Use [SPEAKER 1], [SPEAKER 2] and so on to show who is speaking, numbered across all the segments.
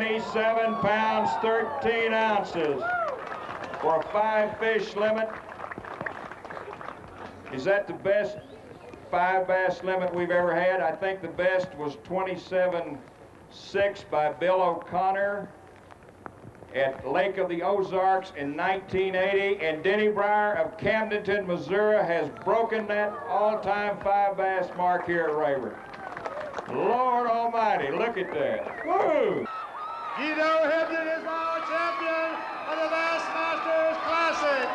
[SPEAKER 1] 27 pounds, 13 ounces for a 5-fish limit. Is that the best 5-bass limit we've ever had? I think the best was 27.6 by Bill O'Connor at Lake of the Ozarks in 1980, and Denny Breyer of Camdenton, Missouri has broken that all-time 5-bass mark here at Rayburn. Lord Almighty, look at that. Woo!
[SPEAKER 2] Guido Hibden is our champion of the Bassmasters Classic.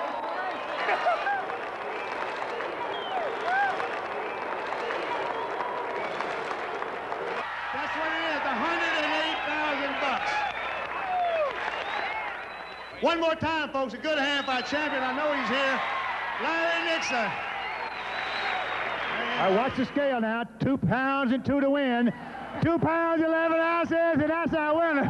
[SPEAKER 2] That's what it is, $108,000. One more time, folks, a good hand for our champion. I know he's here, Larry Nixon.
[SPEAKER 3] I watch the scale now. 2 pounds and 2 to win. 2 pounds, 11 ounces, and that's our winner.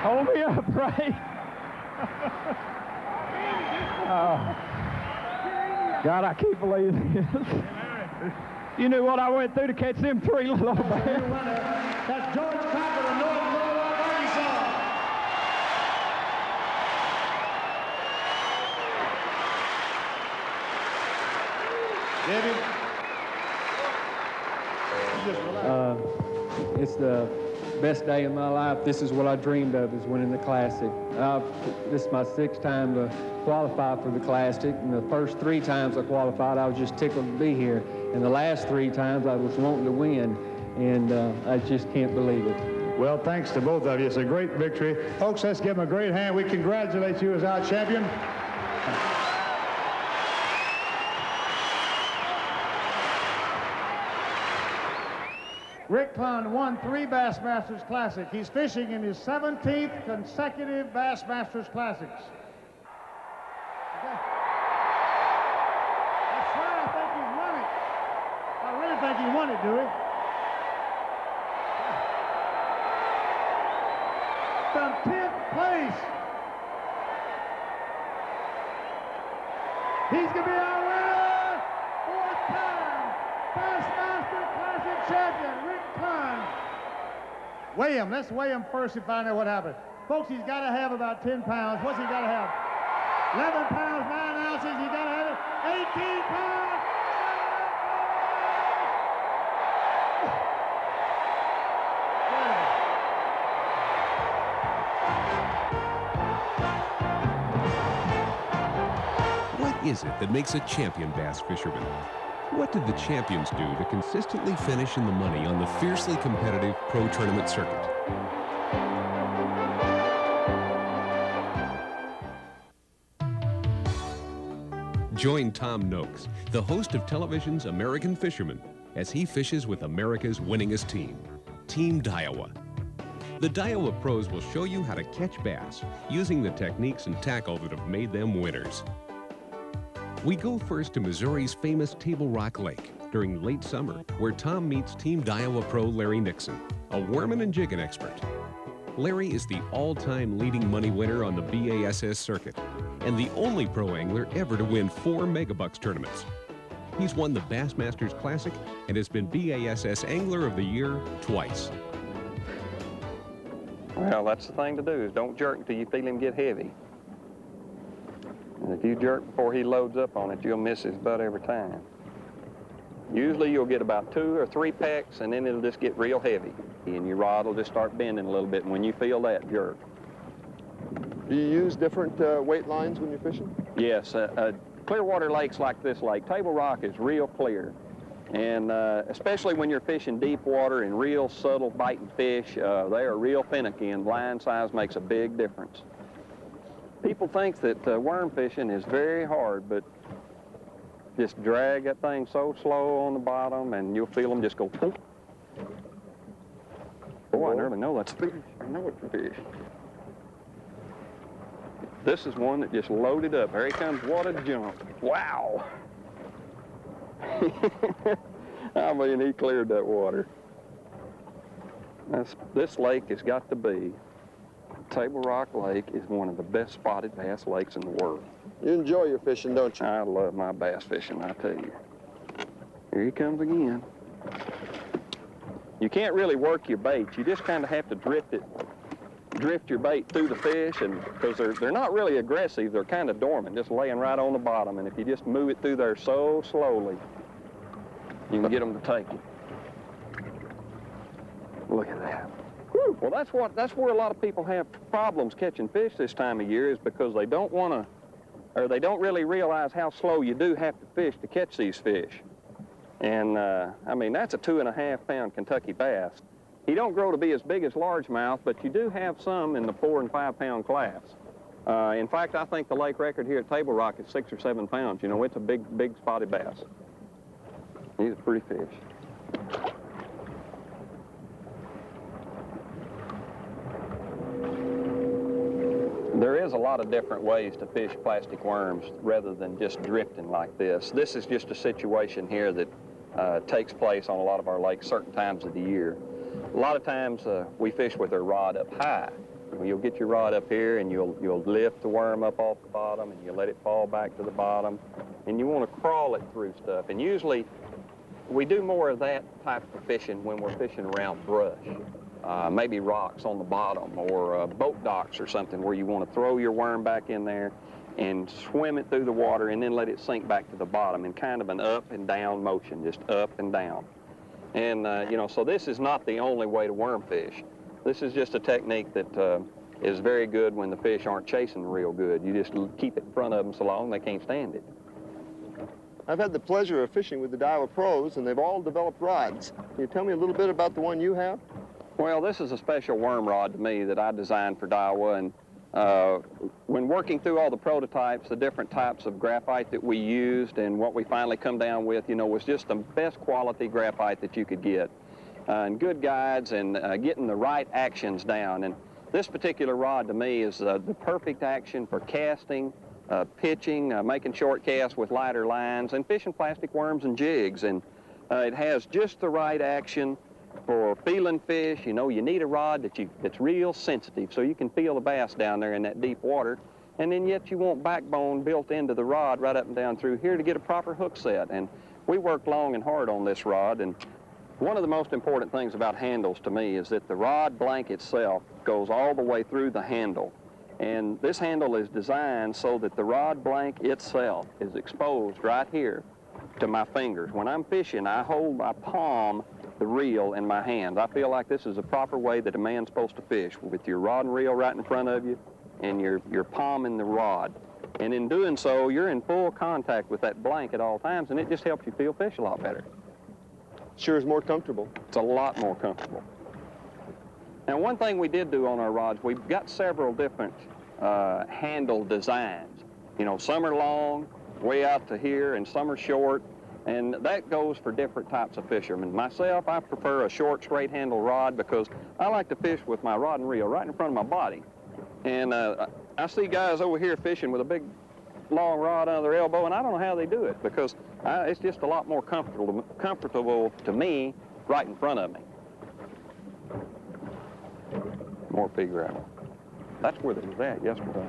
[SPEAKER 3] Hold me up, Ray. Oh. God, I can't believe this. You knew what I went through to catch them 3 little bears.
[SPEAKER 2] That's George Cocker of North Little Rock, Arkansas.
[SPEAKER 4] It's the best day of my life. This is what I dreamed of, is winning the Classic. This is my 6th time to qualify for the Classic, and the first 3 times I qualified, I was just tickled to be here. And the last 3 times I was wanting to win, and I just can't believe it.
[SPEAKER 3] Well, thanks to both of you. It's a great victory. Folks, let's give them a great hand. We congratulate you as our champion. Rick Clunn won 3 Bassmasters Classic. He's fishing in his 17th consecutive Bassmasters Classics. Okay. I swear I think he's won it. I really think he won it, Dewey. From 10th place. He's going to be our winner. 4th time Bassmaster Classic champion, Rick Clunn. Weigh him. Let's weigh him first and find out what happened. Folks, he's got to have about 10 pounds. What's he got to have? 11 pounds, 9 ounces. He's got to have it. 18 pounds.
[SPEAKER 5] What is it that makes a champion bass fisherman? What did the champions do to consistently finish in the money on the fiercely competitive pro tournament circuit? Join Tom Noakes, the host of television's American Fisherman, as he fishes with America's winningest team, Team Daiwa. The Daiwa pros will show you how to catch bass using the techniques and tackle that have made them winners. We go first to Missouri's famous Table Rock Lake during late summer, where Tom meets Team Daiwa pro Larry Nixon, a worming and jigging expert. Larry is the all-time leading money winner on the BASS circuit and the only pro angler ever to win 4 Megabucks tournaments. He's won the Bassmasters Classic and has been BASS Angler of the Year twice.
[SPEAKER 6] Well, that's the thing to do, is don't jerk until you feel him get heavy. And if you jerk before he loads up on it, you'll miss his butt every time. Usually you'll get about 2 or 3 pecks, and then it'll just get real heavy. And your rod will just start bending a little bit, and when you feel that, jerk.
[SPEAKER 7] Do you use different weight lines when you're fishing?
[SPEAKER 6] Yes, clear water lakes like this lake, Table Rock is real clear. And especially when you're fishing deep water and real subtle biting fish, they are real finicky, and line size makes a big difference. People think that worm fishing is very hard, but just drag that thing so slow on the bottom and you'll feel them just go poof. Oh, I nearly know that's a fish. I know it's a fish. This is one that just loaded up. Here he comes. What a jump. Wow. I mean, he cleared that water. This lake has got to be, Table Rock Lake is one of the best spotted bass lakes in the world.
[SPEAKER 7] You enjoy your fishing, don't you?
[SPEAKER 6] I love my bass fishing, I tell you. Here he comes again. You can't really work your bait. You just kind of have to drift your bait through the fish, and because they're not really aggressive, they're kind of dormant, just laying right on the bottom. And if you just move it through there so slowly, you can get them to take it. Look at that. Whew. Well, that's where a lot of people have problems catching fish this time of year, is because they don't want to, or they don't really realize how slow you do have to fish to catch these fish. And I mean, that's a 2.5-pound Kentucky bass. He don't grow to be as big as largemouth, but you do have some in the 4- and 5-pound class. In fact, I think the lake record here at Table Rock is 6 or 7 pounds. You know, it's a big spotted bass. He's a pretty fish. There is a lot of different ways to fish plastic worms rather than just drifting like this. This is just a situation here that takes place on a lot of our lakes certain times of the year. A lot of times we fish with our rod up high. You'll get your rod up here and you'll lift the worm up off the bottom and you let it fall back to the bottom, and you want to crawl it through stuff. And usually we do more of that type of fishing when we're fishing around brush. Maybe rocks on the bottom, or boat docks or something, where you want to throw your worm back in there and swim it through the water and then let it sink back to the bottom in kind of an up and down motion, just up and down. And, you know, so this is not the only way to worm fish. This is just a technique that is very good when the fish aren't chasing real good. You just keep it in front of them so long they can't stand it.
[SPEAKER 7] I've had the pleasure of fishing with the Daiwa pros, and they've all developed rods. Can you tell me a little bit about the one you have?
[SPEAKER 6] Well, this is a special worm rod to me that I designed for Daiwa, and when working through all the prototypes, the different types of graphite that we used, and what we finally come down with, you know, was just the best quality graphite that you could get, and good guides, and getting the right actions down. And this particular rod to me is the perfect action for casting, pitching, making short casts with lighter lines, and fishing plastic worms and jigs. And it has just the right action for feeling fish. You know, you need a rod that's real sensitive so you can feel the bass down there in that deep water, and then yet you want backbone built into the rod right up and down through here to get a proper hook set. And we worked long and hard on this rod, and one of the most important things about handles to me is that the rod blank itself goes all the way through the handle. And this handle is designed so that the rod blank itself is exposed right here to my fingers. When I'm fishing, I hold my palm the reel in my hand. I feel like this is a proper way that a man's supposed to fish, with your rod and reel right in front of you and your palm in the rod. And in doing so, you're in full contact with that blank at all times, and it just helps you feel fish a lot better.
[SPEAKER 7] Sure is more comfortable.
[SPEAKER 6] It's a lot more comfortable. Now, one thing we did do on our rods, we've got several different handle designs. You know, some are long, way out to here, and some are short. And that goes for different types of fishermen. Myself, I prefer a short, straight handle rod because I like to fish with my rod and reel right in front of my body. And I see guys over here fishing with a big, long rod under their elbow, and I don't know how they do it, because it's just a lot more comfortable to me right in front of me. More pig gravel. That's where they was at yesterday.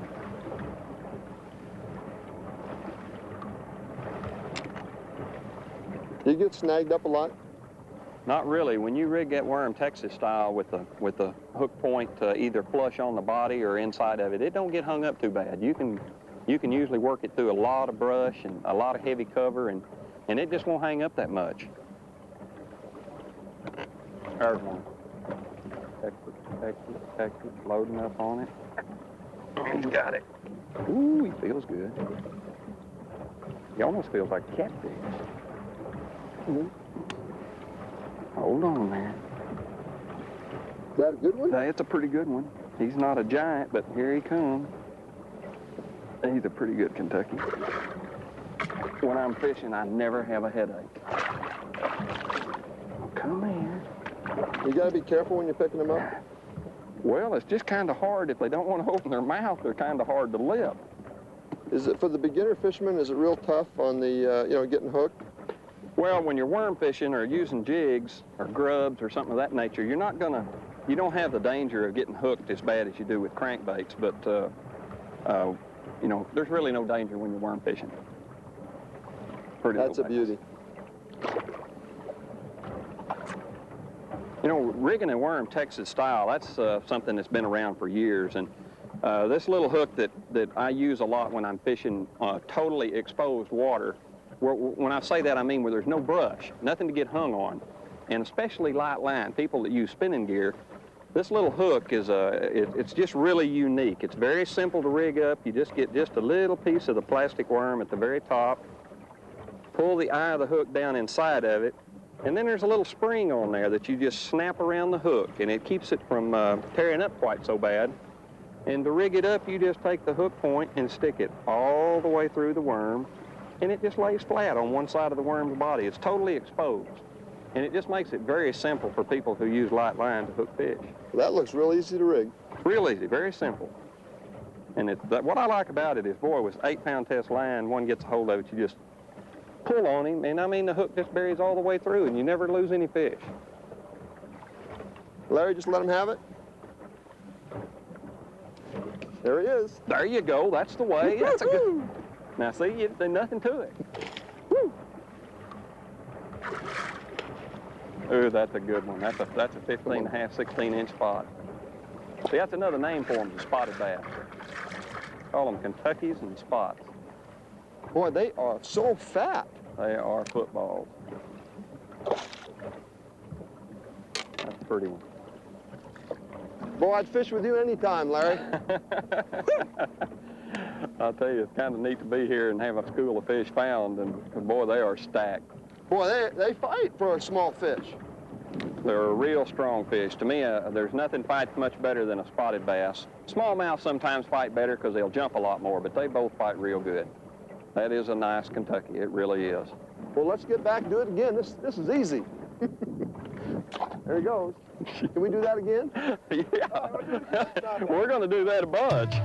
[SPEAKER 7] Do you get snagged up a lot?
[SPEAKER 6] Not really. When you rig that worm Texas style with the hook point either flush on the body or inside of it, it don't get hung up too bad. You can usually work it through a lot of brush and a lot of heavy cover, and it just won't hang up that much. There's one. Texas, loading up on it. He's got it. Ooh, he feels good. He almost feels like a catfish. Hold on, man.
[SPEAKER 7] Is that a good one?
[SPEAKER 6] It's a pretty good one. He's not a giant, but here he comes. He's a pretty good Kentucky. When I'm fishing, I never have a headache. Oh, come here.
[SPEAKER 7] You got to be careful when you're picking them up?
[SPEAKER 6] Well, it's just kind of hard. If they don't want to open their mouth, they're kind of hard to lip.
[SPEAKER 7] Is it, for the beginner fisherman, is it real tough on the, you know, getting hooked?
[SPEAKER 6] Well, when you're worm fishing or using jigs or grubs or something of that nature, you don't have the danger of getting hooked as bad as you do with crankbaits, but, you know, there's really no danger when you're worm fishing. That's a beauty. You know, rigging a worm Texas style, that's something that's been around for years. And this little hook that I use a lot when I'm fishing totally exposed water, when I say that, I mean where there's no brush, nothing to get hung on, and especially light line, people that use spinning gear, this little hook is it's just really unique. It's very simple to rig up. You just get just a little piece of the plastic worm at the very top, pull the eye of the hook down inside of it, and then there's a little spring on there that you just snap around the hook, and it keeps it from tearing up quite so bad. And to rig it up, you just take the hook point and stick it all the way through the worm, and it just lays flat on one side of the worm's body. It's totally exposed. And it just makes it very simple for people who use light line to hook fish.
[SPEAKER 7] That looks real easy to rig.
[SPEAKER 6] Real easy, very simple. And what I like about it is, boy, with 8-pound test line, one gets a hold of it, you just pull on him, and I mean, the hook just buries all the way through, and you never lose any fish.
[SPEAKER 7] Larry, just let him have it. There he is.
[SPEAKER 6] There you go, that's the way. That's a good... Now see, there's nothing to it. Woo. Ooh, that's a good one. That's a 15.5, 16-inch spot. See, that's another name for them, the spotted bass. Call them Kentuckies and spots.
[SPEAKER 7] Boy, they are so fat.
[SPEAKER 6] They are footballs. That's a pretty one.
[SPEAKER 7] Boy, I'd fish with you anytime, Larry.
[SPEAKER 6] I'll tell you, it's kind of neat to be here and have a school of fish found, and boy, they are stacked.
[SPEAKER 7] Boy, they fight for a small fish.
[SPEAKER 6] They're a real strong fish. To me, there's nothing fights much better than a spotted bass. Smallmouth sometimes fight better because they'll jump a lot more, but they both fight real good. That is a nice Kentucky. It really is.
[SPEAKER 7] Well, let's get back and do it again. This is easy. There he goes. Can we do that again?
[SPEAKER 6] Yeah. We're going to do that a bunch.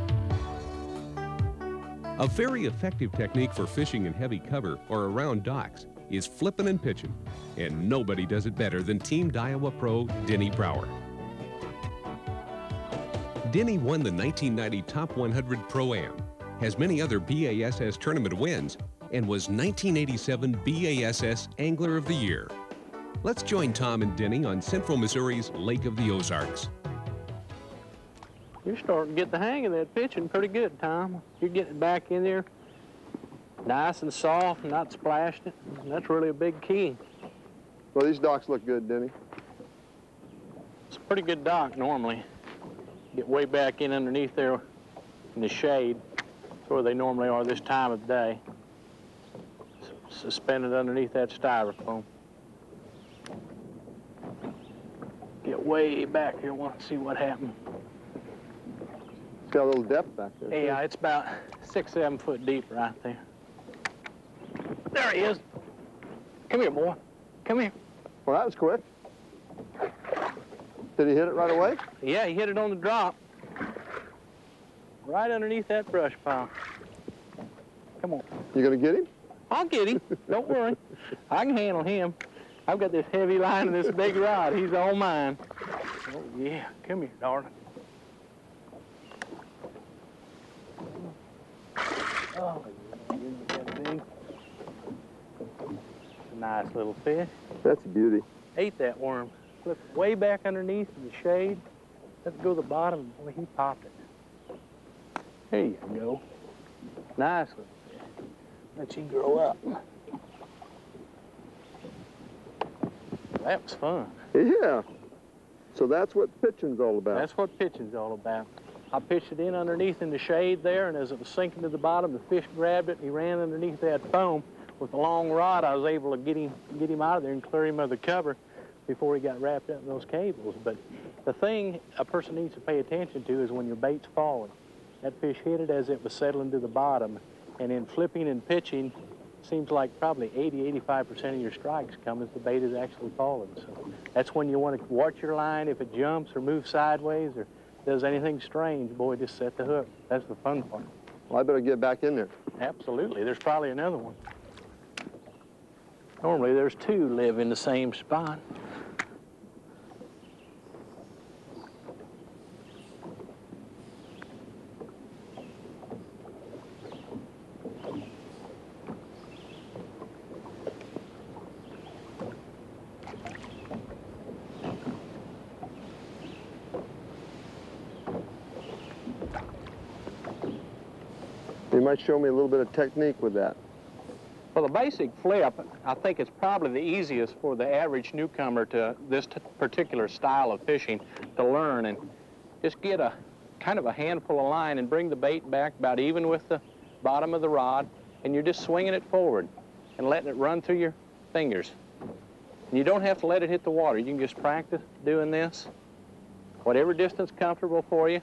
[SPEAKER 5] A very effective technique for fishing in heavy cover or around docks is flipping and pitching, and nobody does it better than Team Daiwa Pro Denny Brower. Denny won the 1990 Top 100 Pro-Am, has many other BASS tournament wins, and was 1987 BASS Angler of the Year. Let's join Tom and Denny on Central Missouri's Lake of the Ozarks.
[SPEAKER 8] You're starting to get the hang of that pitching pretty good, Tom. You're getting back in there nice and soft, not splashed it. That's really a big key.
[SPEAKER 7] Well, these docks look good, Denny.
[SPEAKER 8] It's a pretty good dock normally. Get way back in underneath there in the shade. That's where they normally are this time of day. Suspended underneath that styrofoam. Get way back here, want to see what happened.
[SPEAKER 7] It's got a little depth back there.
[SPEAKER 8] Yeah, it's about 6, 7 foot deep right there. There he is. Come here, boy. Come here.
[SPEAKER 7] Well, that was quick. Did he hit it right away?
[SPEAKER 8] Yeah, he hit it on the drop. Right underneath that brush pile. Come on.
[SPEAKER 7] You gonna get him?
[SPEAKER 8] I'll get him. Don't worry. I can handle him. I've got this heavy line and this big rod. He's all mine. Oh, yeah. Come here, darling. Oh, yeah. Nice little fish.
[SPEAKER 7] That's a beauty.
[SPEAKER 8] Ate that worm. Flipped way back underneath in the shade. Let's go to the bottom. Boy, he popped it. There you go. Nice little fish. Let you grow up. That was fun.
[SPEAKER 7] Yeah. So that's what pitching's all about.
[SPEAKER 8] That's what pitching's all about. I pitched it in underneath in the shade there, and as it was sinking to the bottom, the fish grabbed it, and he ran underneath that foam. With a long rod, I was able to get him out of there and clear him of the cover before he got wrapped up in those cables. But the thing a person needs to pay attention to is when your bait's falling. That fish hit it as it was settling to the bottom, and in flipping and pitching, seems like probably 80–85% of your strikes come as the bait is actually falling. So that's when you want to watch your line. If it jumps or moves sideways or does anything strange, boy, just set the hook. That's the fun part.
[SPEAKER 7] Well, I better get back in there.
[SPEAKER 8] Absolutely. There's probably another one. Normally, there's 2 live in the same spot.
[SPEAKER 7] You might show me a little bit of technique with that.
[SPEAKER 8] Well, the basic flip, I think it's probably the easiest for the average newcomer to this particular style of fishing to learn. And just get a kind of a handful of line and bring the bait back about even with the bottom of the rod, and you're just swinging it forward and letting it run through your fingers. And you don't have to let it hit the water. You can just practice doing this, whatever distance comfortable for you,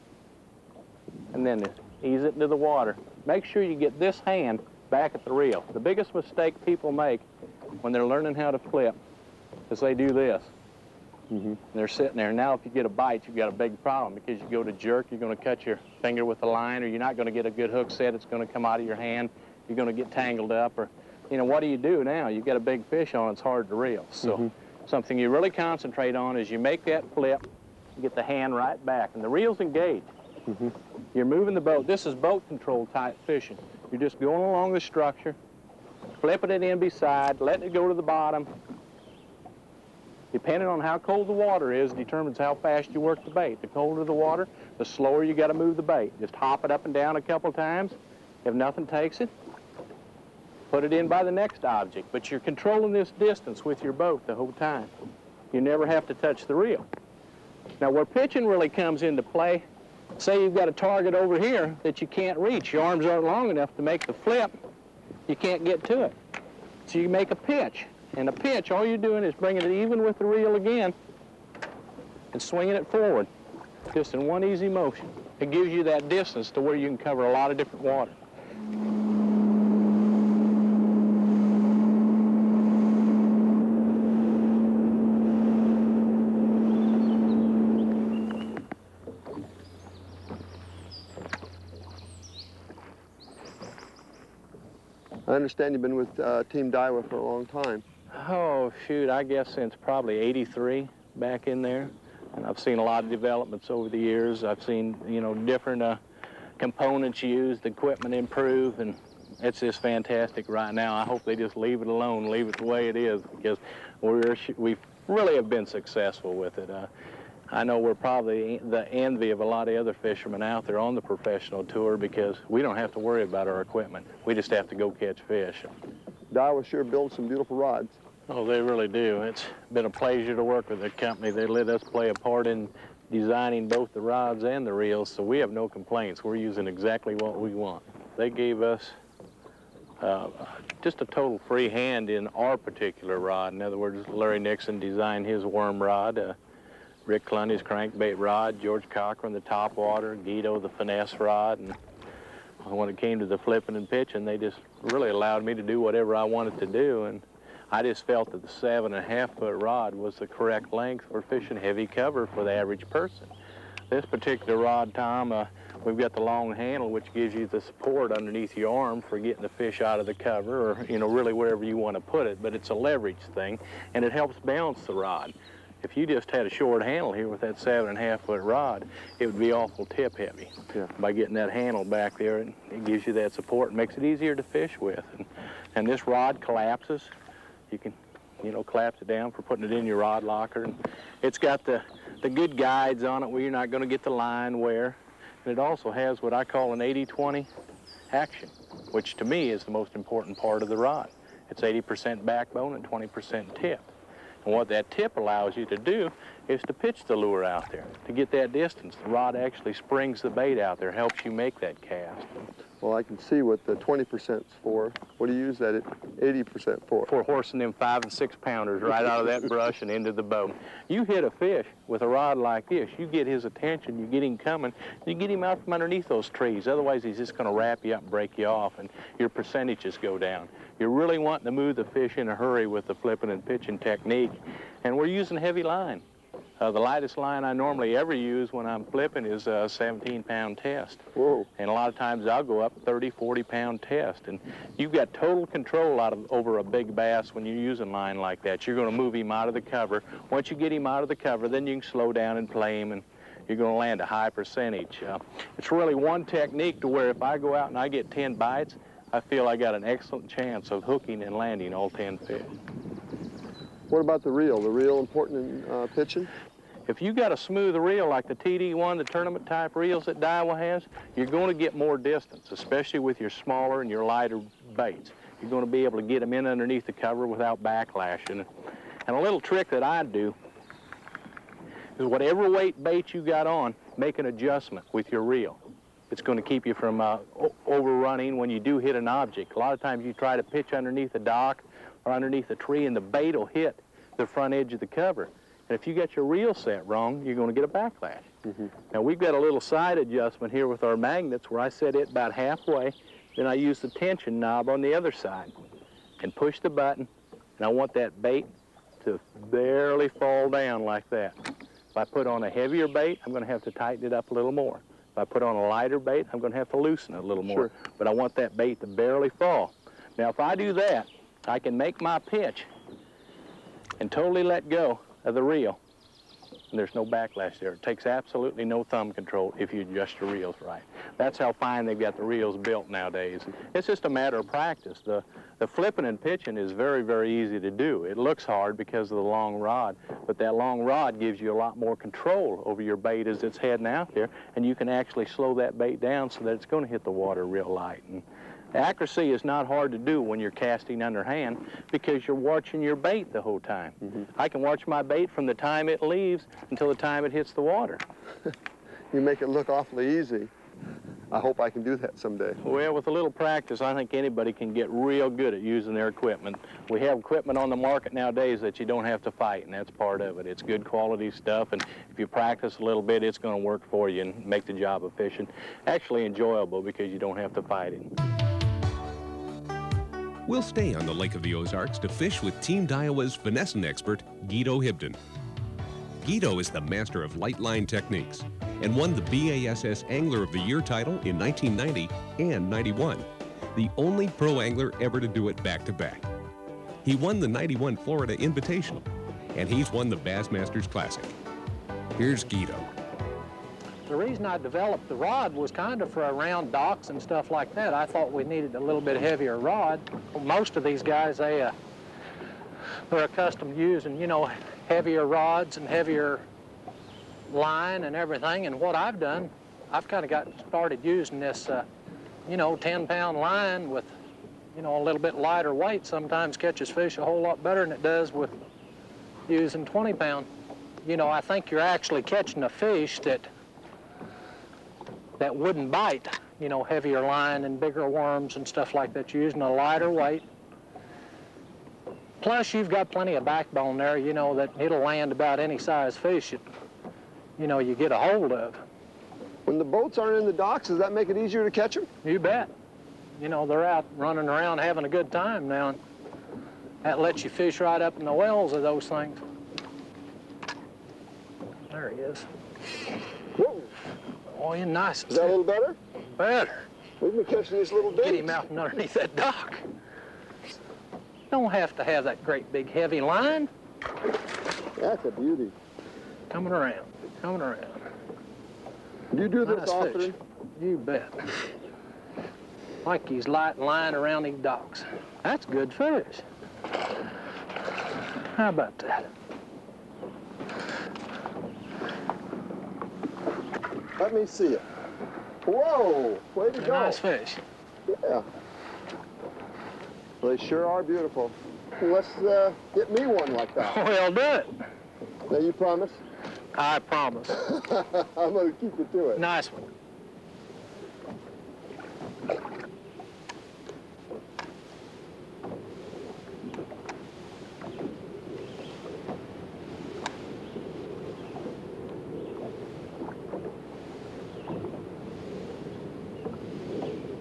[SPEAKER 8] and then ease it into the water. Make sure you get this hand back at the reel. The biggest mistake people make when they're learning how to flip is they do this. They're sitting there. Now, if you get a bite, you've got a big problem, because you go to jerk, you're going to cut your finger with the line, or you're not going to get a good hook set. It's going to come out of your hand. You're going to get tangled up, or, you know, what do you do now? You've got a big fish on, it's hard to reel. So something you really concentrate on is you make that flip, you get the hand right back, and the reel's engaged. You're moving the boat. This is boat control type fishing. You're just going along the structure, flipping it in beside, letting it go to the bottom. Depending on how cold the water is, determines how fast you work the bait. The colder the water, the slower you got to move the bait. Just hop it up and down a couple times. If nothing takes it, put it in by the next object. But you're controlling this distance with your boat the whole time. You never have to touch the reel. Now, where pitching really comes into play, say you've got a target over here that you can't reach. Your arms aren't long enough to make the flip. You can't get to it. So you make a pitch. And a pitch, all you're doing is bringing it even with the reel again and swinging it forward, just in one easy motion. It gives you that distance to where you can cover a lot of different water.
[SPEAKER 7] I understand you've been with Team Daiwa for a long time.
[SPEAKER 8] Oh, shoot, I guess since probably '83 back in there. And I've seen a lot of developments over the years. I've seen, you know, different components used, equipment improve, and it's just fantastic right now. I hope they just leave it alone, leave it the way it is, because we really have been successful with it. I know we're probably the envy of a lot of other fishermen out there on the professional tour, because we don't have to worry about our equipment. We just have to go catch fish.
[SPEAKER 7] Daiwa sure builds some beautiful rods.
[SPEAKER 8] Oh, they really do. It's been a pleasure to work with their company. They let us play a part in designing both the rods and the reels, so we have no complaints. We're using exactly what we want. They gave us just a total free hand in our particular rod. In other words, Larry Nixon designed his worm rod, Rick Clundy's crankbait rod, George Cochran the topwater, Guido the finesse rod, and when it came to the flipping and pitching, they just really allowed me to do whatever I wanted to do, and I just felt that the 7.5-foot rod was the correct length for fishing heavy cover for the average person. This particular rod, Tom, we've got the long handle, which gives you the support underneath your arm for getting the fish out of the cover, or, you know, really wherever you want to put it, but it's a leverage thing, and it helps balance the rod. If you just had a short handle here with that 7.5-foot rod, it would be awful tip heavy. Yeah. By getting that handle back there, it gives you that support and makes it easier to fish with. And this rod collapses. You can, you know, collapse it down for putting it in your rod locker. And it's got the good guides on it where you're not going to get the line wear. And it also has what I call an 80-20 action, which to me is the most important part of the rod. It's 80% backbone and 20% tip. And what that tip allows you to do is to pitch the lure out there. To get that distance, the rod actually springs the bait out there, helps you make that cast.
[SPEAKER 7] Well, I can see what the 20% is for. What do you use that 80% for?
[SPEAKER 8] For horsing them 5- and 6-pounders right out of that brush and into the boat. You hit a fish with a rod like this, you get his attention, you get him coming, you get him out from underneath those trees. Otherwise, he's just going to wrap you up and break you off, and your percentages go down. You're really wanting to move the fish in a hurry with the flipping and pitching technique, and we're using heavy line. The lightest line I normally ever use when I'm flipping is a 17-pound test.
[SPEAKER 7] Whoa.
[SPEAKER 8] And a lot of times I'll go up 30, 40-pound test. And you've got total control over a big bass when you're using line like that. You're going to move him out of the cover. Once you get him out of the cover, then you can slow down and play him, and you're going to land a high percentage. It's really one technique to where if I go out and I get 10 bites, I feel I got an excellent chance of hooking and landing all 10 fish.
[SPEAKER 7] What about the reel? The reel important in pitching?
[SPEAKER 8] If you got a smooth reel like the TD1, the tournament type reels that Daiwa has, you're going to get more distance, especially with your smaller and your lighter baits. You're going to be able to get them in underneath the cover without backlashing. And a little trick that I do is whatever weight bait you got on, make an adjustment with your reel. It's going to keep you from overrunning when you do hit an object. A lot of times you try to pitch underneath a dock or underneath a tree and the bait will hit the front edge of the cover. And if you get your reel set wrong, you're going to get a backlash. Now we've got a little side adjustment here with our magnets where I set it about halfway, then I use the tension knob on the other side and push the button, and I want that bait to barely fall down like that. If I put on a heavier bait, I'm going to have to tighten it up a little more. If I put on a lighter bait, I'm going to have to loosen it a little more. But I want that bait to barely fall. Now if I do that, I can make my pitch and totally let go of the reel, and there's no backlash there. It takes absolutely no thumb control if you adjust your reels right. That's how fine they've got the reels built nowadays. It's just a matter of practice. The flipping and pitching is very, very easy to do. It looks hard because of the long rod, but that long rod gives you a lot more control over your bait as it's heading out there, and you can actually slow that bait down so that it's going to hit the water real light. And accuracy is not hard to do when you're casting underhand because you're watching your bait the whole time. I can watch my bait from the time it leaves until the time it hits the water.
[SPEAKER 7] You make it look awfully easy. I hope I can do that someday.
[SPEAKER 8] Well, with a little practice, I think anybody can get real good at using their equipment. We have equipment on the market nowadays that you don't have to fight, and that's part of it. It's good quality stuff, and if you practice a little bit, it's going to work for you and make the job efficient. Actually enjoyable because you don't have to fight it.
[SPEAKER 5] We'll stay on the Lake of the Ozarks to fish with Team Daiwa's finessing expert, Guido Hibden. Guido is the master of light line techniques and won the BASS Angler of the Year title in 1990 and 91, the only pro angler ever to do it back-to-back. He won the 91 Florida Invitational, and he's won the Bassmasters Classic. Here's Guido.
[SPEAKER 9] The reason I developed the rod was kind of for around docks and stuff like that. I thought we needed a little bit heavier rod. Most of these guys, they're accustomed to using, you know, heavier rods and heavier line and everything. And what I've done, I've kind of got started using this, you know, 10-pound line with, you know, a little bit lighter weight. Sometimes catches fish a whole lot better than it does with using 20-pound. You know, I think you're actually catching a fish that wouldn't bite, you know, heavier line and bigger worms and stuff like that. You're using a lighter weight. Plus, you've got plenty of backbone there, you know, that it'll land about any size fish that, you know, you get a hold of.
[SPEAKER 7] When the boats aren't in the docks, does that make it easier to catch them?
[SPEAKER 9] You bet. You know, they're out running around having a good time now. And that lets you fish right up in the wells of those things. There he is.
[SPEAKER 7] Whoa.
[SPEAKER 9] Oh, you're nice.
[SPEAKER 7] Is that a little better?
[SPEAKER 9] Better.
[SPEAKER 7] We've been catching these little
[SPEAKER 9] Get
[SPEAKER 7] baits.
[SPEAKER 9] him out from underneath that dock. Don't have to have that great big heavy line.
[SPEAKER 7] That's a beauty.
[SPEAKER 9] Coming around, coming around.
[SPEAKER 7] Do you do this
[SPEAKER 9] Nice
[SPEAKER 7] often?
[SPEAKER 9] fish. You bet. Like he's light line around these docks. That's good fish. How about that?
[SPEAKER 7] Let me see it. Whoa, way to go.
[SPEAKER 9] Nice fish.
[SPEAKER 7] Yeah. They sure are beautiful. Let's get me one like that.
[SPEAKER 9] Well, do it.
[SPEAKER 7] Now, you promise?
[SPEAKER 9] I promise.
[SPEAKER 7] I'm going to keep you to it.
[SPEAKER 9] Nice one.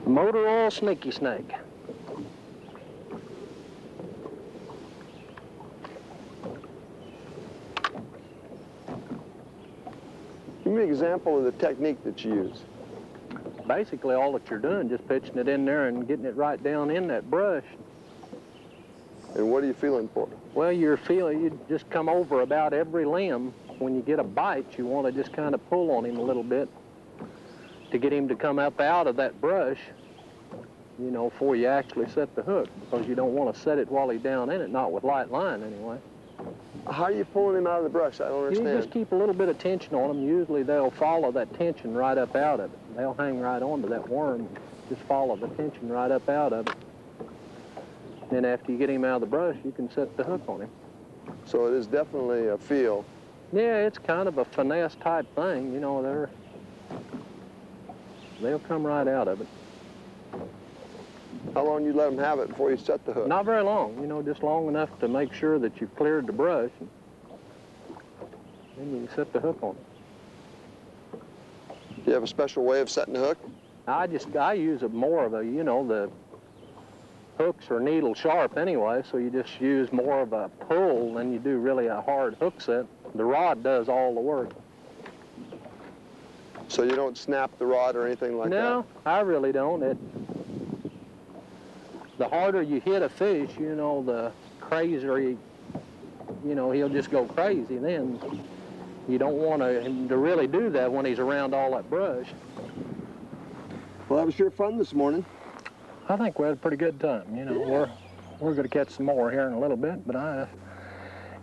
[SPEAKER 9] Motor oil sneaky snake.
[SPEAKER 7] Give me an example of the technique that you use.
[SPEAKER 9] Basically, all that you're doing, just pitching it in there and getting it right down in that brush.
[SPEAKER 7] And what are you feeling for?
[SPEAKER 9] Well, you just come over about every limb. When you get a bite, you want to just kind of pull on him a little bit to get him to come up out of that brush, you know, before you actually set the hook, because you don't want to set it while he's down in it, not with light line anyway.
[SPEAKER 7] How are you pulling him out of the brush? I don't understand.
[SPEAKER 9] You just keep a little bit of tension on them. Usually they'll follow that tension right up out of it. They'll hang right onto that worm. Just follow the tension right up out of it. Then after you get him out of the brush, you can set the hook on him.
[SPEAKER 7] So it is definitely a feel.
[SPEAKER 9] Yeah, it's kind of a finesse type thing. You know, they'll come right out of it.
[SPEAKER 7] How long you let them have it before you set the hook?
[SPEAKER 9] Not very long, you know, just long enough to make sure that you've cleared the brush. And then you can set the hook on it.
[SPEAKER 7] Do you have a special way of setting the hook?
[SPEAKER 9] I use more of a, you know, the hooks are needle sharp anyway, so you just use more of a pull than you do really a hard hook set. The rod does all the work.
[SPEAKER 7] So you don't snap the rod or anything like that?
[SPEAKER 9] No, I really don't. The harder you hit a fish, you know, the crazier you know, he'll just go crazy then. You don't want him to really do that when he's around all that brush.
[SPEAKER 7] Well, that was sure fun this morning.
[SPEAKER 9] I think we had a pretty good time. You know, we're going to catch some more here in a little bit, but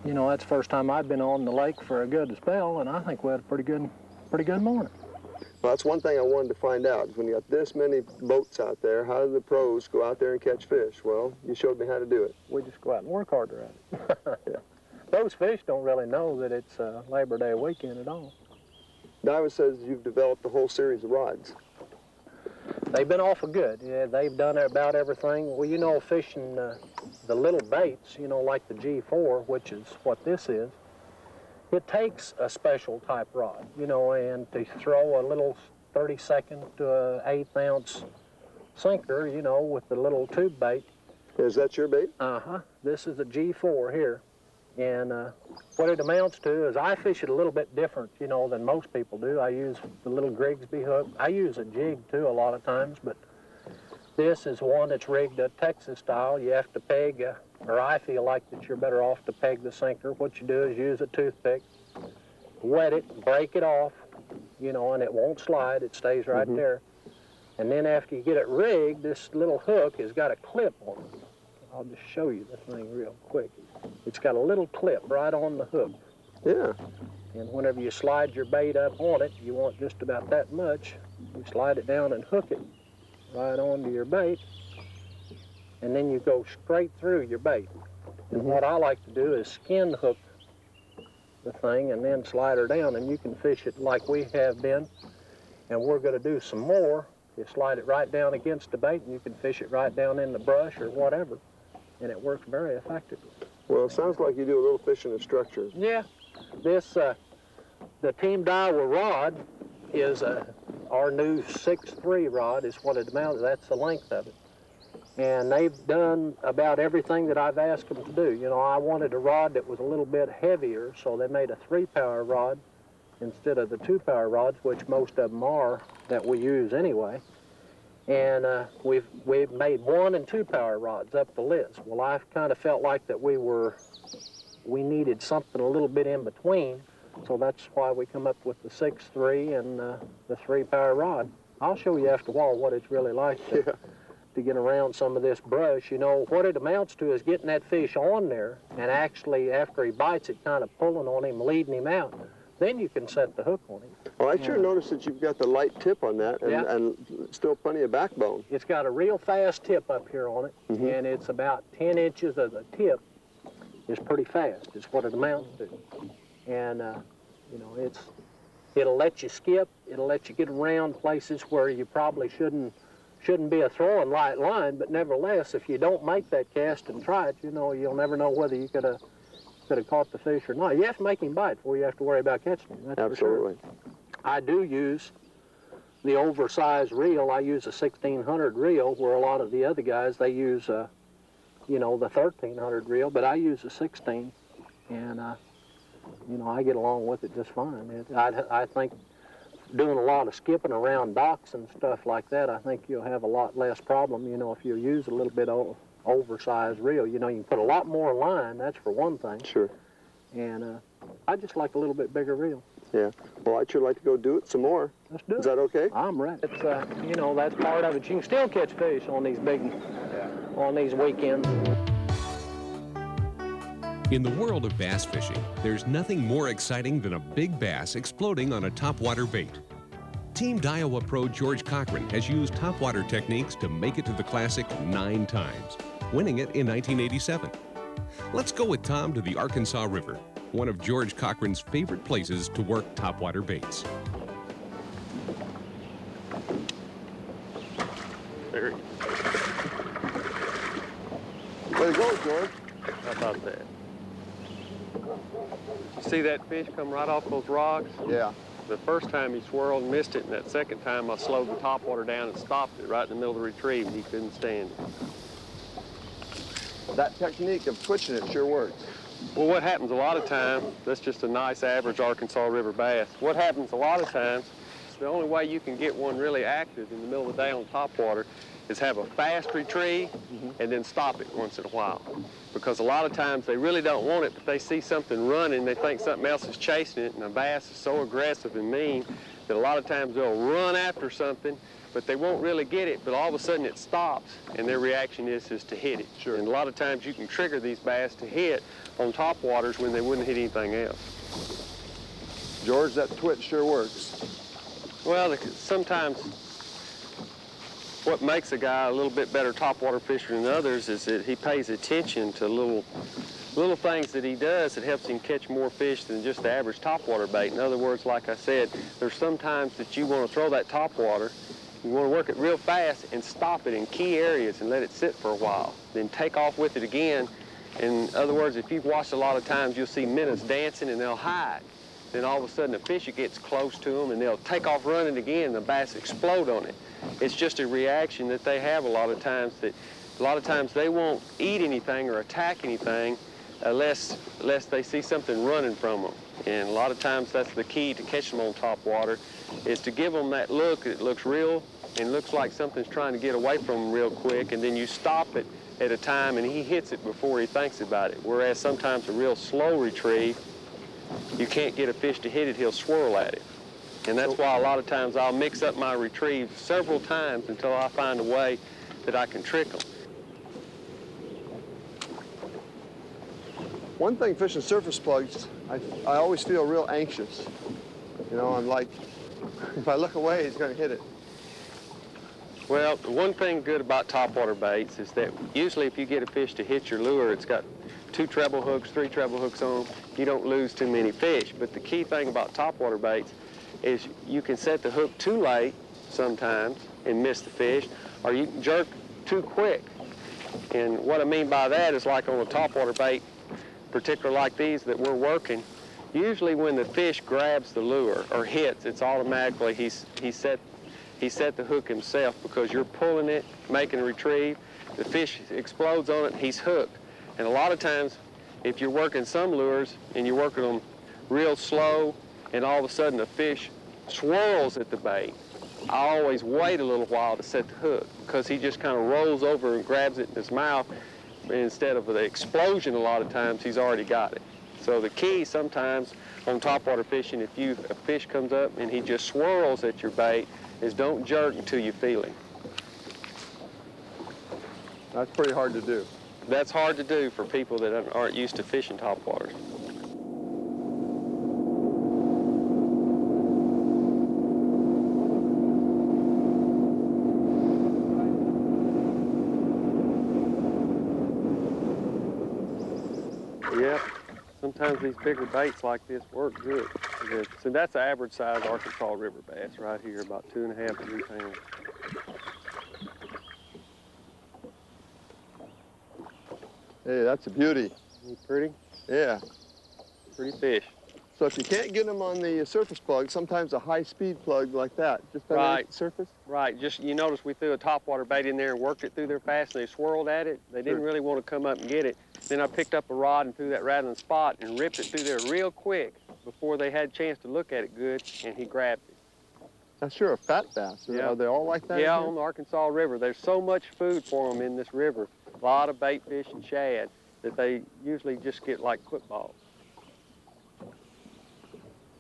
[SPEAKER 9] you know, that's the first time I've been on the lake for a good spell, and I think we had a pretty good morning.
[SPEAKER 7] Well, that's one thing I wanted to find out. When you got this many boats out there, how do the pros go out there and catch fish? Well, you showed me how to do it.
[SPEAKER 9] We just go out and work harder at it. Yeah. Those fish don't really know that it's Labor Day weekend at all.
[SPEAKER 7] Daiwa says you've developed a whole series of rods.
[SPEAKER 9] They've been awful good. Yeah, they've done about everything. Well, you know, fishing the little baits, you know, like the G4, which is what this is, it takes a special type rod, you know, and to throw a little 32nd to an 1/8 ounce sinker, you know, with the little tube bait.
[SPEAKER 7] Is that your bait?
[SPEAKER 9] Uh-huh. This is a G4 here. And what it amounts to is I fish it a little bit different, you know, than most people do. I use the little Grigsby hook. I use a jig, too, a lot of times, but this is one that's rigged a Texas style. You have to peg, or I feel like that you're better off to peg the sinker. What you do is use a toothpick, wet it, break it off, you know, and it won't slide. It stays right there. And then after you get it rigged, this little hook has got a clip on it. I'll just show you this thing real quick. It's got a little clip right on the hook.
[SPEAKER 7] Yeah.
[SPEAKER 9] And whenever you slide your bait up on it, you want just about that much. You slide it down and hook it right onto your bait. And then you go straight through your bait. And what I like to do is skin hook the thing and then slide her down, and you can fish it like we have been. And we're going to do some more. You slide it right down against the bait, and you can fish it right down in the brush or whatever. And it works very effectively.
[SPEAKER 7] Well, it sounds like you do a little fishing of structures.
[SPEAKER 9] Yeah. This, the Team Daiwa rod is our new 6'3" rod is what it amounts to. That's the length of it. And they've done about everything that I've asked them to do. You know, I wanted a rod that was a little bit heavier, so they made a 3-power rod instead of the 2-power rods, which most of them are that we use anyway. And we've made 1- and 2-power rods up the list. Well, I've kind of felt like that we needed something a little bit in between, so that's why we come up with the 6'3" and the 3-power rod. I'll show you after a while what it's really like to get around some of this brush. You know, what it amounts to is getting that fish on there and actually, after he bites it, kind of pulling on him, leading him out. Then you can set the hook on him.
[SPEAKER 7] Well, I sure noticed that you've got the light tip on that and still plenty of backbone.
[SPEAKER 9] It's got a real fast tip up here on it, and it's about 10 inches of the tip is pretty fast, is what it amounts to. And, you know, it'll let you skip, it'll let you get around places where you probably shouldn't be a throwing light line, but nevertheless, if you don't make that cast and try it, you know, you'll never know whether you could have caught the fish or not. You have to make him bite before you have to worry about catching him. That's
[SPEAKER 7] absolutely.
[SPEAKER 9] For sure. I do use the oversized reel. I use a 1600 reel, where a lot of the other guys, they use, you know, the 1300 reel, but I use a 16, and, you know, I get along with it just fine. I think doing a lot of skipping around docks and stuff like that, I think you'll have a lot less problem, you know, if you use a little bit of oversized reel. You know, you can put a lot more line, that's for one thing.
[SPEAKER 7] Sure.
[SPEAKER 9] And I just like a little bit bigger reel.
[SPEAKER 7] Yeah. Well, I'd sure like to go do it some more.
[SPEAKER 9] Let's do it.
[SPEAKER 7] Is that okay?
[SPEAKER 9] I'm ready. It's, you know, that's part of it. You can still catch fish on these on these weekends.
[SPEAKER 5] In the world of bass fishing, there's nothing more exciting than a big bass exploding on a topwater bait. Team Daiwa Pro George Cochran has used topwater techniques to make it to the Classic 9 times, winning it in 1987. Let's go with Tom to the Arkansas River, one of George Cochran's favorite places to work topwater baits.
[SPEAKER 10] There.
[SPEAKER 7] Way to go, George.
[SPEAKER 10] How about that? You see that fish come right off those rocks?
[SPEAKER 7] Yeah.
[SPEAKER 10] The first time he swirled and missed it, and that second time I slowed the topwater down and stopped it right in the middle of the retrieve, and he couldn't stand it.
[SPEAKER 7] That technique of twitching it sure works.
[SPEAKER 10] Well, what happens a lot of times, that's just a nice average Arkansas River bass. What happens a lot of times, the only way you can get one really active in the middle of the day on topwater is have a fast retrieve and then stop it once in a while. Because a lot of times they really don't want it, but they see something running, they think something else is chasing it, and the bass is so aggressive and mean that a lot of times they'll run after something, but they won't really get it, but all of a sudden it stops, and their reaction is to hit it.
[SPEAKER 7] Sure.
[SPEAKER 10] And a lot of times you can trigger these bass to hit on topwaters when they wouldn't hit anything else.
[SPEAKER 7] George, that twitch sure works.
[SPEAKER 10] Well, sometimes what makes a guy a little bit better topwater fisher than others is that he pays attention to little things that he does that helps him catch more fish than just the average topwater bait. In other words, like I said, there's sometimes that you want to throw that topwater, you want to work it real fast and stop it in key areas and let it sit for a while. Then take off with it again. In other words, if you've watched a lot of times, you'll see minnows dancing and they'll hide. Then all of a sudden a fish gets close to them and they'll take off running again and the bass explode on it. It's just a reaction that they have a lot of times they won't eat anything or attack anything unless they see something running from them. And a lot of times that's the key to catch them on topwater, is to give them that look that looks real and looks like something's trying to get away from them real quick, and then you stop it at a time and he hits it before he thinks about it. Whereas sometimes a real slow retrieve, you can't get a fish to hit it, he'll swirl at it. And that's why a lot of times I'll mix up my retrieves several times until I find a way that I can trick them.
[SPEAKER 7] One thing fishing surface plugs, I always feel real anxious. You know, I'm like, if I look away, he's going to hit it.
[SPEAKER 10] Well, the one thing good about topwater baits is that usually if you get a fish to hit your lure, it's got 2 treble hooks, 3 treble hooks on them, you don't lose too many fish. But the key thing about topwater baits is you can set the hook too late sometimes and miss the fish, or you can jerk too quick. And what I mean by that is, like on a topwater bait, particularly like these that we're working, usually when the fish grabs the lure or hits, it's automatically he set the hook himself, because you're pulling it, making a retrieve, the fish explodes on it, he's hooked. And a lot of times, if you're working some lures and you're working them real slow and all of a sudden the fish swirls at the bait, I always wait a little while to set the hook, because he just kind of rolls over and grabs it in his mouth. Instead of the explosion, a lot of times he's already got it. So the key sometimes on topwater fishing, if a fish comes up and he just swirls at your bait, is don't jerk until you feel him.
[SPEAKER 7] That's pretty hard to do.
[SPEAKER 10] That's hard to do for people that aren't used to fishing topwaters. Yep. Sometimes these bigger baits like this work good. So that's an average size Arkansas River bass right here, about 2.5 to 3 pounds.
[SPEAKER 7] Hey, that's a beauty.
[SPEAKER 10] Ain't it pretty?
[SPEAKER 7] Yeah.
[SPEAKER 10] Pretty fish.
[SPEAKER 7] So if you can't get them on the surface plug, sometimes a high-speed plug like that, just underneath the surface?
[SPEAKER 10] Right. Just, you notice we threw a topwater bait in there and worked it through there fast, and they swirled at it. They didn't really want to come up and get it. Then I picked up a rod and threw that right on the spot and ripped it through there real quick before they had a chance to look at it good, and he grabbed it.
[SPEAKER 7] That's sure a fat bass.
[SPEAKER 10] Yeah.
[SPEAKER 7] Are they all like that?
[SPEAKER 10] Yeah, on the Arkansas River. There's so much food for them in this river. A lot of bait fish and shad that they usually just get like footballs.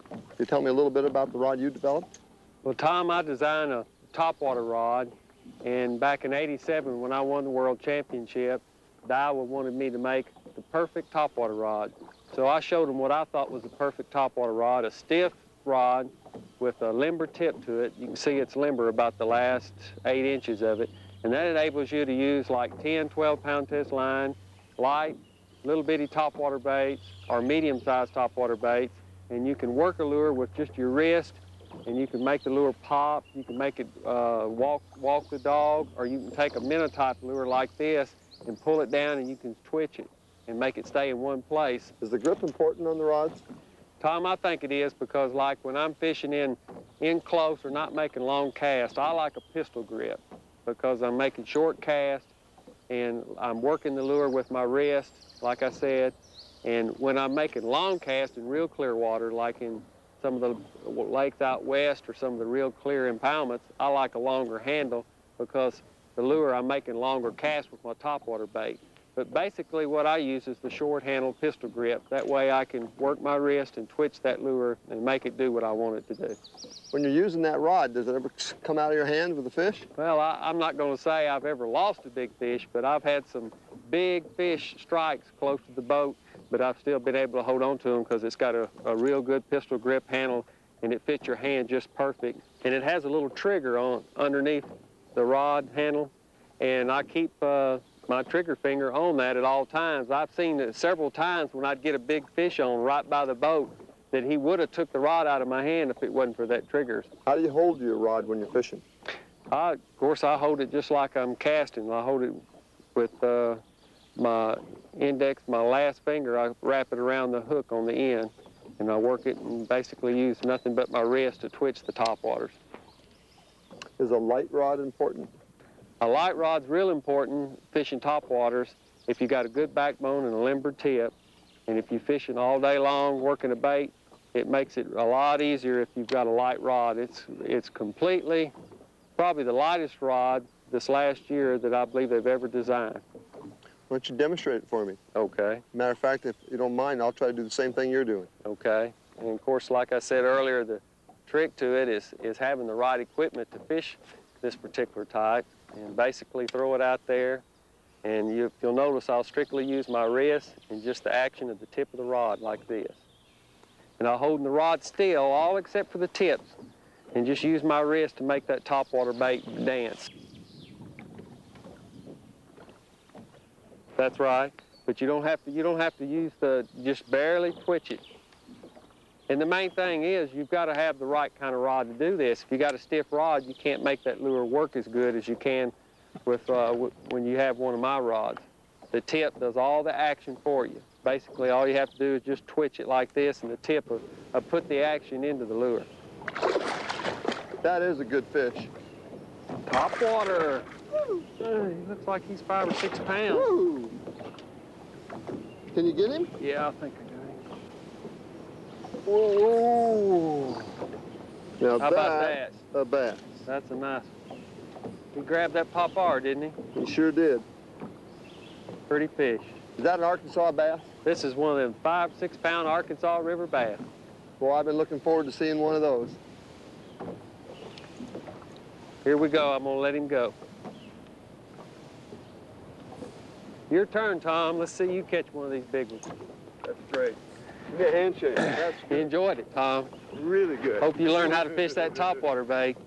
[SPEAKER 7] Can you tell me a little bit about the rod you developed?
[SPEAKER 10] Well, Tom, I designed a topwater rod, and back in '87 when I won the world championship, Daiwa wanted me to make the perfect topwater rod. So I showed them what I thought was the perfect topwater rod, a stiff rod with a limber tip to it. You can see it's limber about the last 8 inches of it. And that enables you to use like 10, 12-pound test line, light, little bitty topwater baits, or medium-sized topwater baits. And you can work a lure with just your wrist, and you can make the lure pop. You can make it walk the dog, or you can take a minnow type lure like this and pull it down, and you can twitch it and make it stay in one place.
[SPEAKER 7] Is the grip important on the rods?
[SPEAKER 10] Tom, I think it is, because like when I'm fishing in close or not making long casts, I like a pistol grip because I'm making short casts and I'm working the lure with my wrist, like I said. And when I'm making long casts in real clear water, like in some of the lakes out west or some of the real clear impoundments, I like a longer handle because the lure I'm making longer casts with my topwater bait. But basically what I use is the short handle pistol grip. That way I can work my wrist and twitch that lure and make it do what I want it to do.
[SPEAKER 7] When you're using that rod, does it ever come out of your hand with a fish?
[SPEAKER 10] Well, I'm not going to say I've ever lost a big fish, but I've had some big fish strikes close to the boat, but I've still been able to hold on to them because it's got a real good pistol grip handle and it fits your hand just perfect. And it has a little trigger on underneath the rod handle, and I keep my trigger finger on that at all times. I've seen it several times when I'd get a big fish on right by the boat that he would have took the rod out of my hand if it wasn't for that trigger.
[SPEAKER 7] How do you hold your rod when you're fishing?
[SPEAKER 10] Of course, I hold it just like I'm casting. I hold it with my index, my last finger. I wrap it around the hook on the end, and I work it and basically use nothing but my wrist to twitch the topwaters.
[SPEAKER 7] Is a light rod important?
[SPEAKER 10] A light rod's real important fishing topwaters if you got a good backbone and a limber tip. And if you're fishing all day long, working a bait, it makes it a lot easier if you've got a light rod. It's completely, probably the lightest rod this last year that I believe they've ever designed.
[SPEAKER 7] Why don't you demonstrate it for me?
[SPEAKER 10] Okay.
[SPEAKER 7] Matter of fact, if you don't mind, I'll try to do the same thing you're doing.
[SPEAKER 10] Okay. And of course, like I said earlier, the trick to it is having the right equipment to fish this particular type. And basically throw it out there, and you'll notice I'll strictly use my wrist and just the action of the tip of the rod like this. And I'll hold the rod still, all except for the tips, and just use my wrist to make that topwater bait dance. That's right, but you don't have to use just barely twitch it. And the main thing is you've got to have the right kind of rod to do this. If you got a stiff rod, you can't make that lure work as good as you can with when you have one of my rods. The tip does all the action for you. Basically, all you have to do is just twitch it like this, and the tip will put the action into the lure.
[SPEAKER 7] That is a good fish.
[SPEAKER 10] Topwater. He looks like he's 5 or 6 pounds.
[SPEAKER 7] Woo. Can you get him?
[SPEAKER 10] Yeah, I think I got him.
[SPEAKER 7] Whoa. Now
[SPEAKER 10] How about that?
[SPEAKER 7] A bass.
[SPEAKER 10] That's a nice one. He grabbed that popar, didn't he?
[SPEAKER 7] He sure did.
[SPEAKER 10] Pretty fish.
[SPEAKER 7] Is that an Arkansas bass?
[SPEAKER 10] This is one of them 5, 6 pound Arkansas River bass.
[SPEAKER 7] Well, I've been looking forward to seeing one of those.
[SPEAKER 10] Here we go. I'm gonna let him go. Your turn, Tom. Let's see you catch one of these big ones.
[SPEAKER 7] That's great. Give me a handshake. That's
[SPEAKER 10] good. You enjoyed it, Tom.
[SPEAKER 7] Really good.
[SPEAKER 10] Hope you learn how to fish that topwater bait.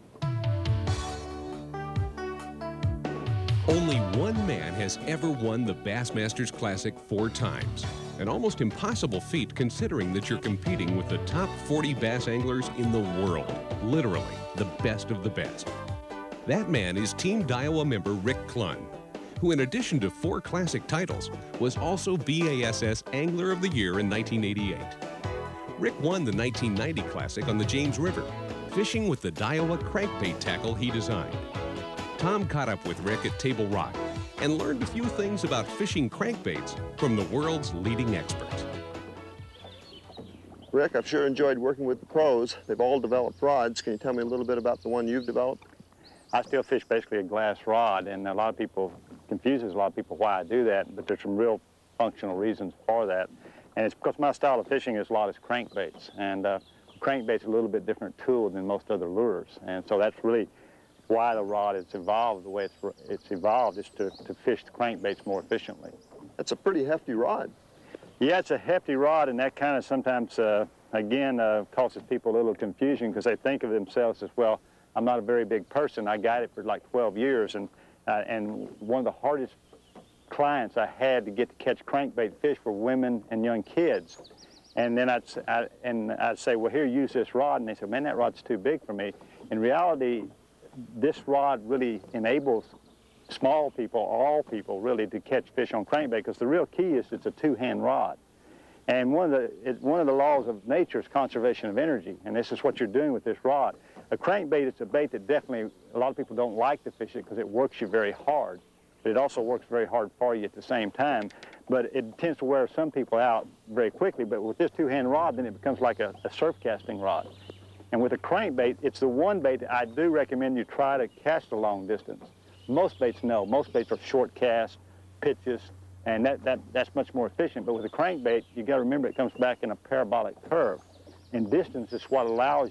[SPEAKER 5] Only one man has ever won the Bassmasters Classic 4 times. An almost impossible feat considering that you're competing with the top 40 bass anglers in the world. Literally, the best of the best. That man is Team Daiwa member Rick Clunn, who in addition to 4 classic titles, was also BASS Angler of the Year in 1988. Rick won the 1990 Classic on the James River, fishing with the Daiwa crankbait tackle he designed. Tom caught up with Rick at Table Rock and learned a few things about fishing crankbaits from the world's leading experts.
[SPEAKER 7] Rick, I've sure enjoyed working with the pros. They've all developed rods. Can you tell me a little bit about the one you've developed?
[SPEAKER 11] I still fish basically a glass rod, and a lot of people confuses a lot of people why I do that, but there's some real functional reasons for that. And it's because my style of fishing is a lot of crankbaits, and crankbait's a little bit different tool than most other lures, and so that's really why the rod has evolved the way it's evolved, is to fish the crankbaits more efficiently.
[SPEAKER 7] That's a pretty hefty rod.
[SPEAKER 11] Yeah, it's a hefty rod, and that kind of sometimes, again, causes people a little confusion because they think of themselves as, well, I'm not a very big person. I guided for like 12 years, and one of the hardest clients I had to get to catch crankbait fish were women and young kids. And then I'd say, well, here, use this rod. And they said, man, that rod's too big for me. In reality, this rod really enables small people, or all people, really, to catch fish on crankbait, because the real key is it's a two-hand rod. And one of the laws of nature is conservation of energy, and this is what you're doing with this rod. A crankbait is a bait that definitely, a lot of people don't like to fish it because it works you very hard, but it also works very hard for you at the same time. But it tends to wear some people out very quickly. But with this two-hand rod, then it becomes like a surf casting rod. And with a crankbait, it's the one bait that I do recommend you try to cast a long distance. Most baits, no. Most baits are short casts, pitches, and that's much more efficient. But with a crankbait, you got to remember it comes back in a parabolic curve. And distance is what allows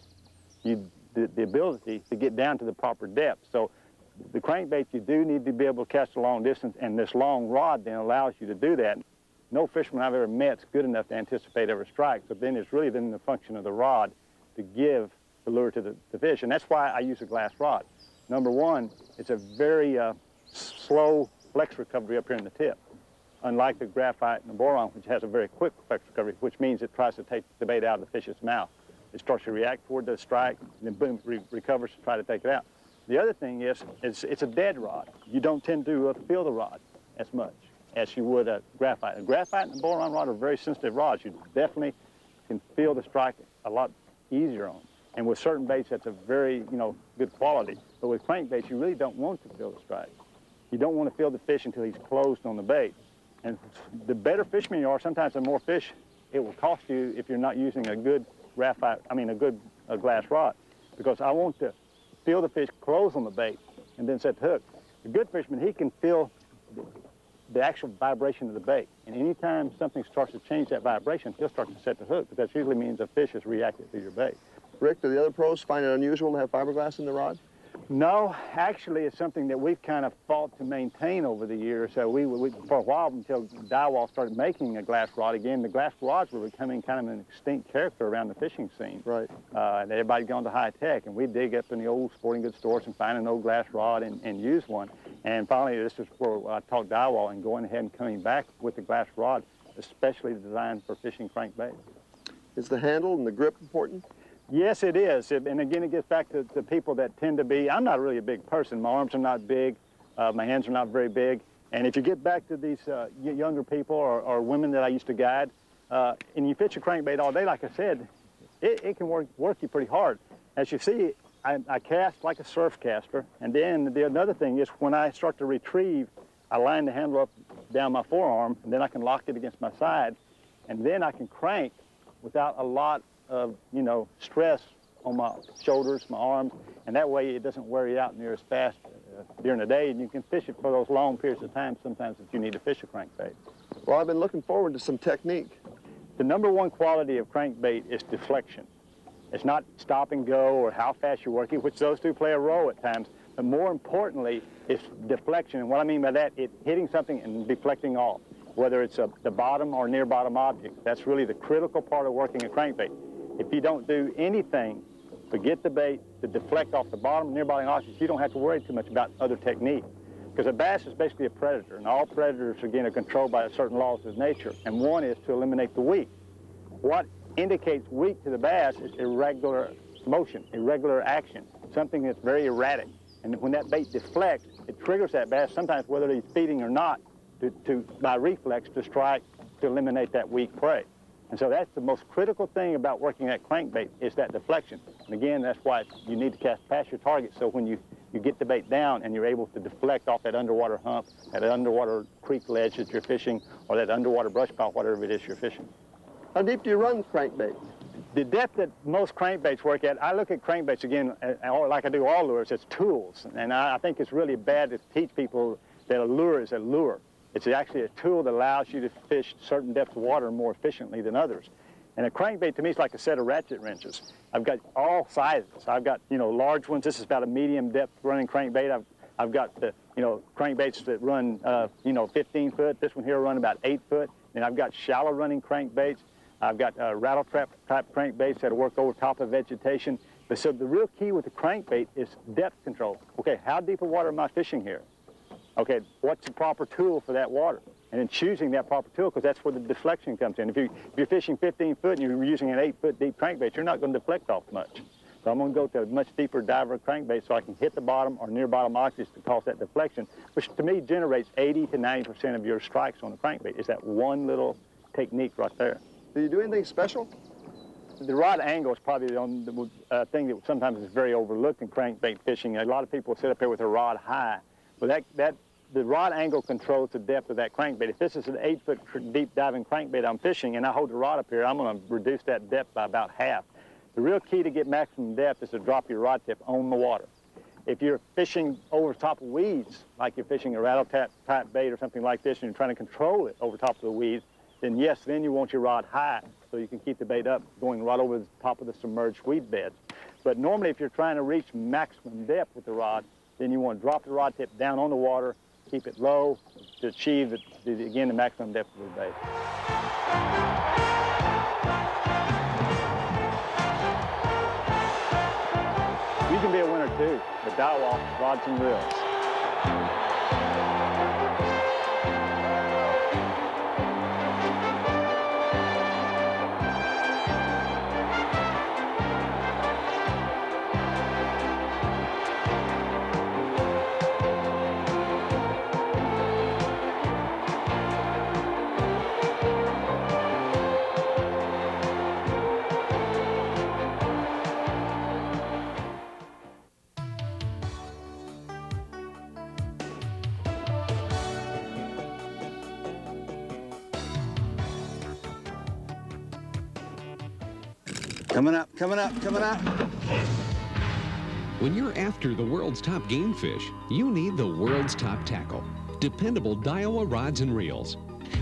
[SPEAKER 11] you the ability to get down to the proper depth. So the crankbait, you do need to be able to cast a long distance, and this long rod then allows you to do that. No fisherman I've ever met is good enough to anticipate every strike, so then it's really then the function of the rod to give the lure to the fish, and that's why I use a glass rod. Number one, it's a very slow flex recovery up here in the tip, unlike the graphite and the boron, which has a very quick flex recovery, which means it tries to take the bait out of the fish's mouth. It starts to react toward the strike, and then boom, recovers to try to take it out. The other thing is, it's a dead rod. You don't tend to feel the rod as much as you would a graphite. A graphite and a boron rod are very sensitive rods. You definitely can feel the strike a lot easier on. And with certain baits, that's a very, good quality. But with crankbaits, you really don't want to feel the strike. You don't want to feel the fish until he's closed on the bait. And the better fisherman you are, sometimes the more fish it will cost you if you're not using a good a glass rod. Because I want to feel the fish close on the bait and then set the hook. A good fisherman, he can feel the actual vibration of the bait. And anytime something starts to change that vibration, he'll start to set the hook, because that usually means a fish has reacted to your bait.
[SPEAKER 7] Rick, do the other pros find it unusual to have fiberglass in the rod?
[SPEAKER 11] No, actually, it's something that we've kind of fought to maintain over the years. So we for a while, until Daiwa started making a glass rod again, the glass rods were becoming kind of an extinct character around the fishing scene.
[SPEAKER 7] Right.
[SPEAKER 11] And everybody'd gone to high tech, and we'd dig up in the old sporting goods stores and find an old glass rod and use one. And finally, this is where I talked Daiwa and going ahead and coming back with the glass rod, especially designed for fishing crankbait.
[SPEAKER 7] Is the handle and the grip important?
[SPEAKER 11] Yes, it is. And again, it gets back to the people that tend to be, I'm not really a big person. My arms are not big. My hands are not very big. And if you get back to these younger people or women that I used to guide, and you fish a crankbait all day, like I said, it can work you pretty hard. As you see, I cast like a surf caster. And then another thing is when I start to retrieve, I line the handle up down my forearm, and then I can lock it against my side. And then I can crank without a lot of, stress on my shoulders, my arms, and that way it doesn't wear you out near as fast during the day, and you can fish it for those long periods of time sometimes that you need to fish a crankbait.
[SPEAKER 7] Well, I've been looking forward to some technique.
[SPEAKER 11] The number one quality of crankbait is deflection. It's not stop and go or how fast you're working, which those two play a role at times, but more importantly, it's deflection. And what I mean by that, it's hitting something and deflecting off, whether it's the bottom or near bottom object. That's really the critical part of working a crankbait. If you don't do anything but get the bait to deflect off the bottom, near bottom objects, you don't have to worry too much about other technique. Because a bass is basically a predator, and all predators, again, are controlled by certain laws of nature, and one is to eliminate the weak. What indicates weak to the bass is irregular motion, irregular action, something that's very erratic. And when that bait deflects, it triggers that bass, sometimes whether he's feeding or not, by reflex to strike to eliminate that weak prey. And so that's the most critical thing about working that crankbait is that deflection. And again, that's why you need to cast past your target, so when you get the bait down and you're able to deflect off that underwater hump, that underwater creek ledge that you're fishing, or that underwater brush pile, whatever it is you're fishing.
[SPEAKER 7] How deep do you run crankbaits?
[SPEAKER 11] The depth that most crankbaits work at, I look at crankbaits again, like I do all lures, as tools. And I think it's really bad to teach people that a lure is a lure. It's actually a tool that allows you to fish certain depths of water more efficiently than others. And a crankbait to me is like a set of ratchet wrenches. I've got all sizes. I've got, large ones. This is about a medium depth running crankbait. I've got the, crankbaits that run, 15 foot. This one here will run about 8 foot. And I've got shallow running crankbaits. I've got rattle trap crankbaits that work over top of vegetation. But so the real key with the crankbait is depth control. Okay, how deep of water am I fishing here? Okay, what's the proper tool for that water? And then choosing that proper tool, because that's where the deflection comes in. If you're fishing 15 foot and you're using an 8-foot deep crankbait, you're not going to deflect off much. So I'm going to go to a much deeper diver crankbait so I can hit the bottom or near bottom axis to cause that deflection, which to me generates 80 to 90% of your strikes on the crankbait. It's that one little technique right there.
[SPEAKER 7] Do you do anything special?
[SPEAKER 11] The rod angle is probably the only thing that sometimes is very overlooked in crankbait fishing. A lot of people sit up here with a rod high, but the rod angle controls the depth of that crankbait. If this is an 8-foot deep diving crankbait I'm fishing and I hold the rod up here, I'm going to reduce that depth by about half. The real key to get maximum depth is to drop your rod tip on the water. If you're fishing over top of weeds, like you're fishing a rattle tap type bait or something like this, and you're trying to control it over top of the weeds, then yes, then you want your rod high so you can keep the bait up going right over the top of the submerged weed beds. But normally if you're trying to reach maximum depth with the rod, then you want to drop the rod tip down on the water, keep it low to achieve, again, the maximum depth of the bait. You can be a winner too with Daiwa rods and reels.
[SPEAKER 12] Coming up, coming up, coming up.
[SPEAKER 5] When you're after the world's top game fish, you need the world's top tackle. Dependable Daiwa rods and reels.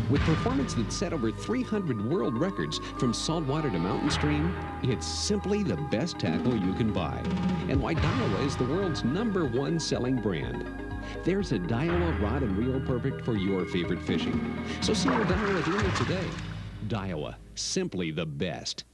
[SPEAKER 5] With performance that set over 300 world records from saltwater to mountain stream, it's simply the best tackle you can buy. And why Daiwa is the world's #1 selling brand. There's a Daiwa rod and reel perfect for your favorite fishing. So see your Daiwa dealer today. Daiwa, simply the best.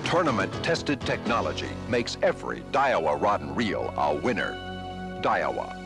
[SPEAKER 13] Tournament-tested technology makes every Daiwa rod and reel a winner. Daiwa,